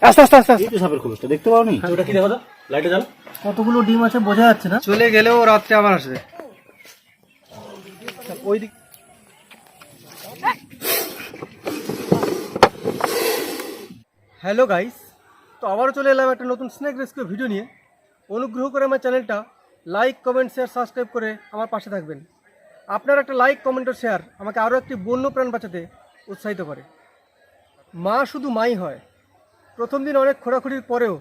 আস্তে আস্তে আস্তে এই তো সাপের খোলসটা দেখতে পাওনি? ওটা কি দেখো তো, লাইটে জ্বালা। কতগুলো ডিম আছে বোঝা যাচ্ছে না। চলে গেলেও রাত্রে আবার আসবে। ওই দিক হ্যালো গাইস, তো আবারও চলে এলাম একটা নতুন স্নেক রেস্কিউ ভিডিও নিয়ে। অনুগ্রহ করে আমার চ্যানেলটা লাইক, কমেন্ট, শেয়ার, সাবস্ক্রাইব করে আমার পাশে থাকবেন। আপনার একটা লাইক, কমেন্ট ও শেয়ার আমাকে আরও একটি বন্য প্রাণ বাঁচাতে উৎসাহিত করে। মা শুধু মাই হয়। প্রথম দিন অনেক খোঁড়াখুড়ির পরেও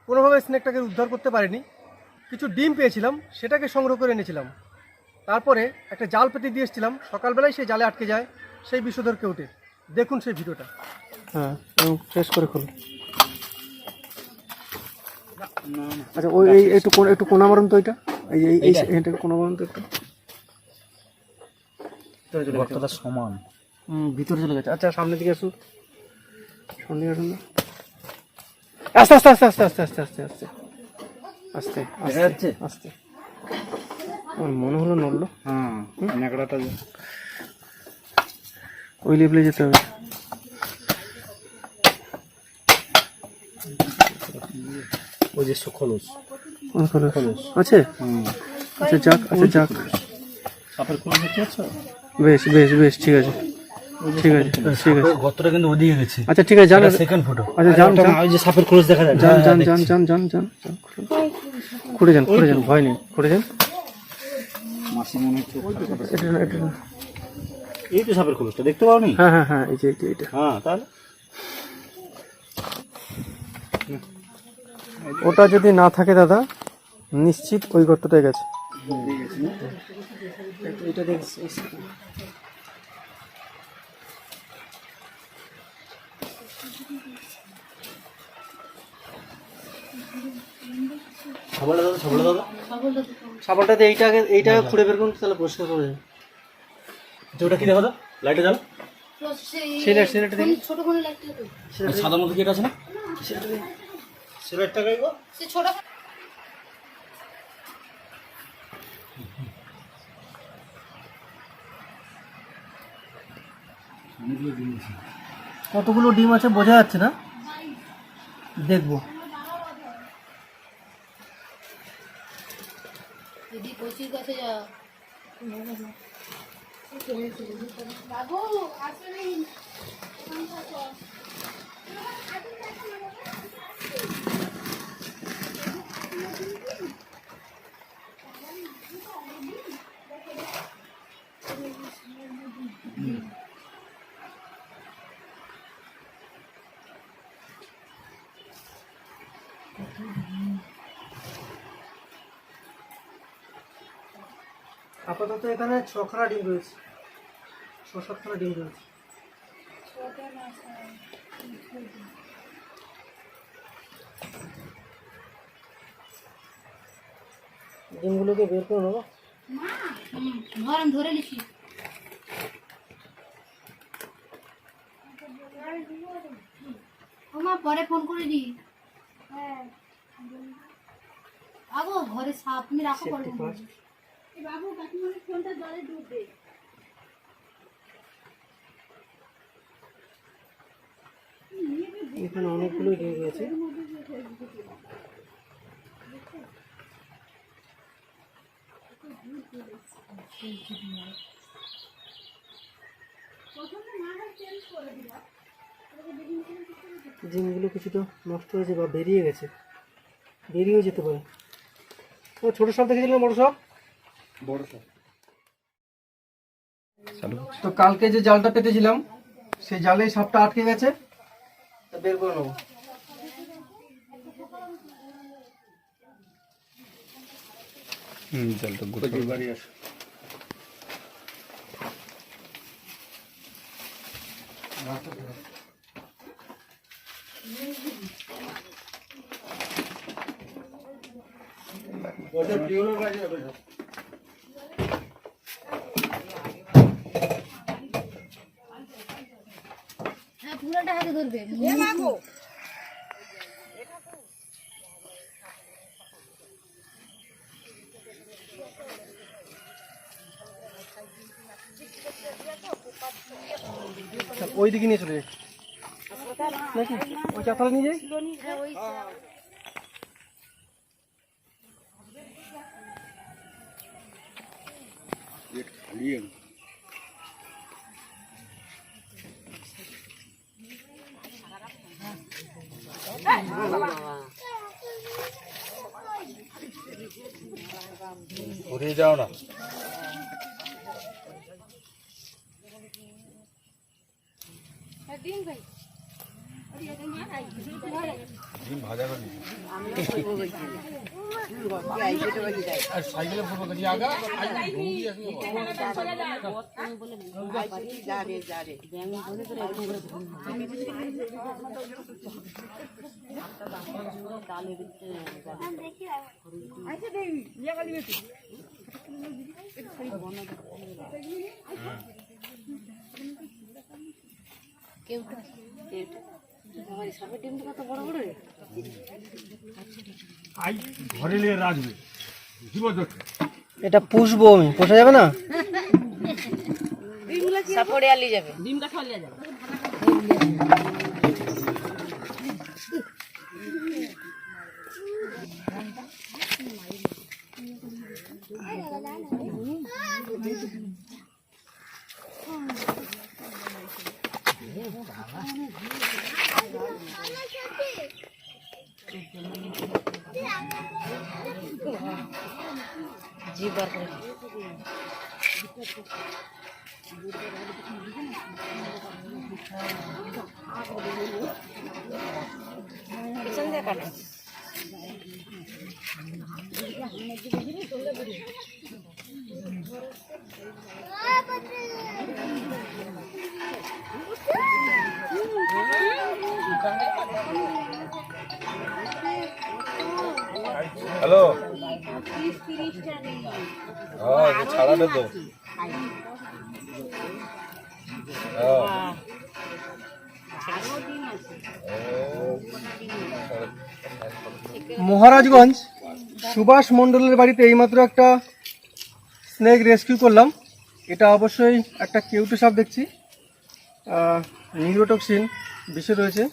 কোনোভাবে স্নেকটাকে উদ্ধার করতে পারিনি। কিছু ডিম পেয়েছিলাম, সেটাকে সংগ্রহ করে এনেছিলাম। তারপরে একটা জাল পেতে দিয়ে এসেছিলাম, সকালবেলায় সেই জালে আটকে যায় সেই বিষধর কেউটে। দেখুন সেই ভিডিওটা। হ্যাঁ, শেষ করে খুলুন। আচ্ছা, ওই এই একটু কোনা মারুন তো, এটা এইটা কোনা মারুন তো একটু। গর্তটা সমান। ভিতরে চলে গেছে। আচ্ছা, সামনের দিকে আসুন, সামনে আসুন না। আস্তে আস্তে আস্তে আস্তে আস্তে আস্তে আস্তে আস্তে আস্তে দেখা যাচ্ছে? আস্তে। আমার মনে হলো নড়লো। হ্যাঁ, ন্যাকড়াটা ওই লেভেলে যেতে হবে। ওই যে খোলস আছে। আচ্ছা যাক, আচ্ছা যাক, সাপের খোলস দেখতে পাচ্ছ? বেশ বেশ বেশ, ঠিক আছে ঠিক আছে ঠিক আছে। গর্তটা কিন্তু ওদিকে গেছে। আচ্ছা ঠিক আছে, যান। Second photo. আচ্ছা যান, ওই যে সাপের খোলস দেখা যায়। যান যান যান যান যান যান, খুঁড়ে যান, খুঁড়ে যান, ভয় নেই, খুঁড়ে যান। মাসি মনে হচ্ছে এটা না, এটা না। এই তো সাপের খোলসটা দেখতে পাওনি? হ্যাঁ হ্যাঁ হ্যাঁ, এই যে এটা। হ্যাঁ, তাহলে ওটা যদি না থাকে দাদা, নিশ্চিত ওই গর্তটাই গেছে। এটা দেখছি। সাবলটাতে এইটাকে খুঁড়ে বের করুন, তাহলে পরিষ্কার করে যাবে। ওটা কি দেখো তো, লাইটে জ্বালা। সিলেটটা দেখি। সাদা মতো কি এটা আছে না? সিলেটটা গাইবো ছোট। কতগুলো ডিম আছে বোঝা যাচ্ছে না, দেখবো। আপাতত এখানে 6খানা ডিম রয়েছে, 6-7খানা ডিম রয়েছে। ডিমগুলোকে বের করে নেবো। ধরে লিখি পরে ফোন করে দি। আগো ঘরে সাপ তুমি রাখো, পরে বাবু কাকিমার ফোনটা জলে ডুববে। এখানে অনেকগুলো ডিম রয়েছে। ডিমগুলো কিছুটা নষ্ট হয়েছে বা বেরিয়ে গেছে, বেরিয়েও যেতে পারে। ও ছোট সাপ দেখেছিলেন, বড় সাপ? বড় সাপ। তো কালকে যে জালটা পেতেছিলাম, সেই জালে সাপটা আটকে গেছে, বের করে নেবো। জালটা গোল বাড়ি আসে। পুরাটা হাতে ধরবে। ওই দিকে নিয়ে চলে যাই। নাকি ওই চাতাল নিয়ে যাই। ঘুরে যাও না। ডিম ভাজা করে আর সাইকেলে ফটো করি আগা ঘরে নিয়ে রাখবে। এটা পুষবো আমি, পোষা যাবে না? সাপোর্টে আলি যাবে ডিম কাঠা আলি যাবে। জি বার করে পিছন দিয়ে কাটো। হ্যালো, হ্যাঁ ছাড়াটা তো মহারাজগঞ্জ সুভাষ মণ্ডলের বাড়িতে এইমাত্র একটা স্নেক রেস্কিউ করলাম। এটা অবশ্যই একটা কেউটে সাপ দেখছি, নিউরোটক্সিন বিষে রয়েছে।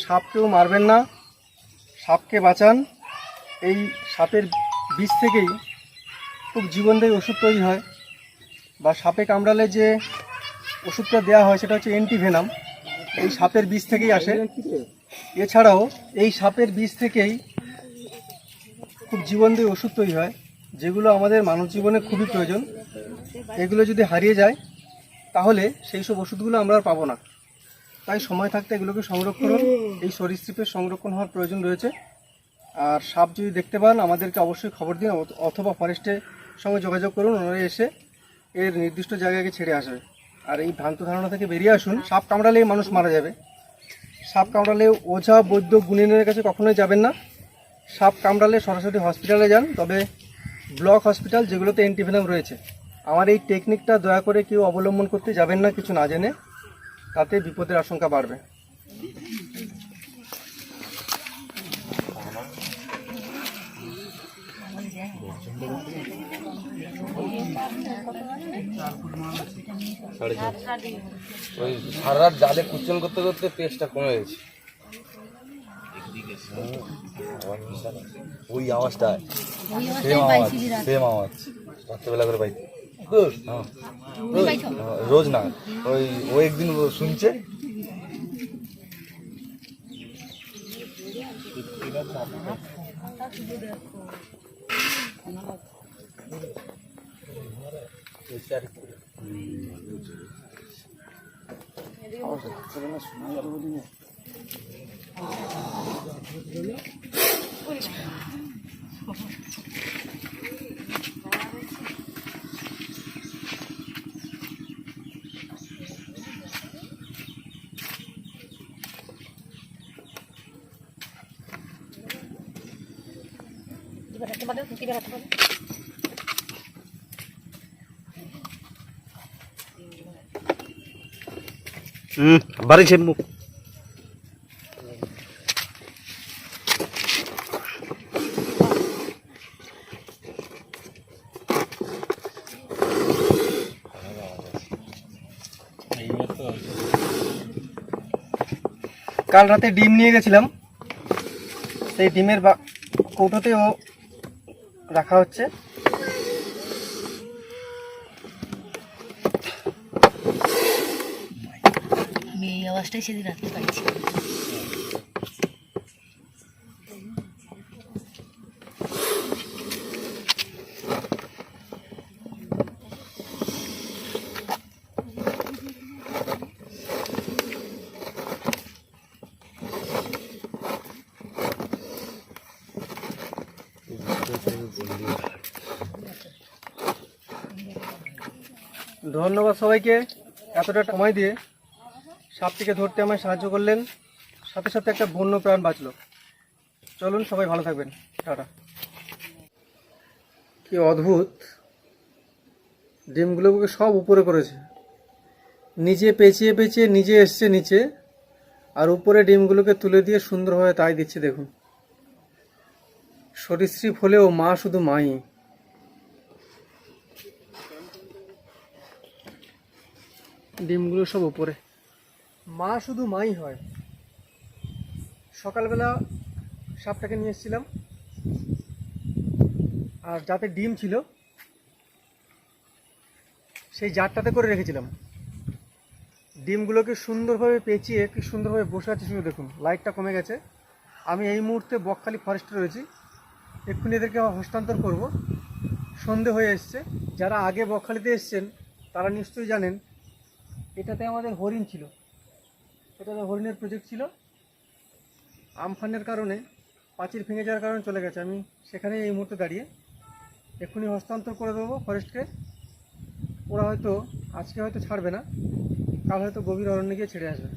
সাপকেও মারবেন না, সাপকে বাঁচান। এই সাপের বিষ থেকেই খুব জীবনদায়ী ওষুধ তৈরি হয়, বা সাপে কামড়ালে যে ওষুধটা দেওয়া হয় সেটা হচ্ছে অ্যান্টিভেনাম, এই সাপের বিষ থেকেই আসে। এছাড়াও এই সাপের বিষ থেকেই খুব জীবনদায়ী ওষুধ তৈরি হয়, যেগুলো আমাদের মানব জীবনে খুবই প্রয়োজন। এগুলো যদি হারিয়ে যায় তাহলে সেই সব ওষুধগুলো আমরা আর পাবো না। তাই সময় থাকতে এগুলোকে সংরক্ষণ, এই সরীসৃপের সংরক্ষণ হওয়ার প্রয়োজন রয়েছে। আর সাপ যদি দেখতে পান আমাদেরকে অবশ্যই খবর দিন, অথবা ফরেস্টের সঙ্গে যোগাযোগ করুন, ওনারা এসে এর নির্দিষ্ট জায়গাকে ছেড়ে আসবে। আর এই ভ্রান্ত ধারণা থেকে বেরিয়ে আসুন, সাপ কামড়ালেই মানুষ মারা যাবে। সাপ কামড়ালে ওঝা, বৈদ্য, গুণিনের কাছে কখনোই যাবেন না। সাপ কামড়ালে সরাসরি হসপিটালে যান, তবে ব্লক হসপিটাল যেগুলোতে অ্যান্টিভেনাম রয়েছে। আমার এই টেকনিকটা দয়া করে কেউ অবলম্বন করতে যাবেন না কিছু না জেনে, তাতে বিপদের আশঙ্কা বাড়বে। ওই সারা রাত জালে কুচল করতে করতে পেস্টটা কমে গেছে। ওই আওয়াজটা সেম আওয়াজ রাত্রেবেলা করে পাইতে রোজ না, ওই একদিন শুনছে। বাড়িছে মুখ কাল রাতে ডিম নিয়ে গেছিলাম, সেই ডিমের কৌটোতেও রাখা হচ্ছে। আমি এই আওয়াজটাই সেদিন রাখতে পারছি। ধন্যবাদ সবাইকে এতটা সময় দিয়ে সাপটিকে ধরতে আমায় সাহায্য করলেন, সাথে সাথে একটা বন্য প্রাণ বাঁচলো। চলুন সবাই ভালো থাকবেন, টাটা। কি অদ্ভুত, ডিমগুলোকে সব উপরে করেছে, নিচে পেঁচিয়ে পেঁচিয়ে নিজে এসছে নিচে, আর উপরে ডিমগুলোকে তুলে দিয়ে সুন্দরভাবে তাই দিচ্ছে। দেখুন, সরীসৃপ হলেও মা শুধু মাই। ডিমগুলো সব উপরে, মা শুধু মাই হয়। সকালবেলা সাপটাকে নিয়ে এসেছিলাম, আর যাতে ডিম ছিল সেই জারটাতে করে রেখেছিলাম। ডিমগুলোকে সুন্দরভাবে পেঁচিয়ে কি সুন্দরভাবে বসে আছে শুধু দেখুন। লাইটটা কমে গেছে, আমি এই মুহূর্তে বকখালি ফরেস্টে রয়েছি, এক্ষুনি এদেরকে হস্তান্তর করব। সন্ধে হয়ে এসছে। যারা আগে বকখালিতে এসছেন তারা নিশ্চয়ই জানেন এটাতে আমাদের হরিণ ছিল, এটাতে হরিণের প্রজেক্ট ছিল। আমফানের কারণে পাঁচিল ভেঙে যাওয়ার কারণে চলে গেছে। আমি সেখানেই এই মুহূর্তে দাঁড়িয়ে, এক্ষুনি হস্তান্তর করে দেবো ফরেস্টকে। ওরা হয়তো আজকে হয়তো ছাড়বে না, কাল হয়তো গভীর অরণ্যে গিয়ে ছেড়ে আসবে।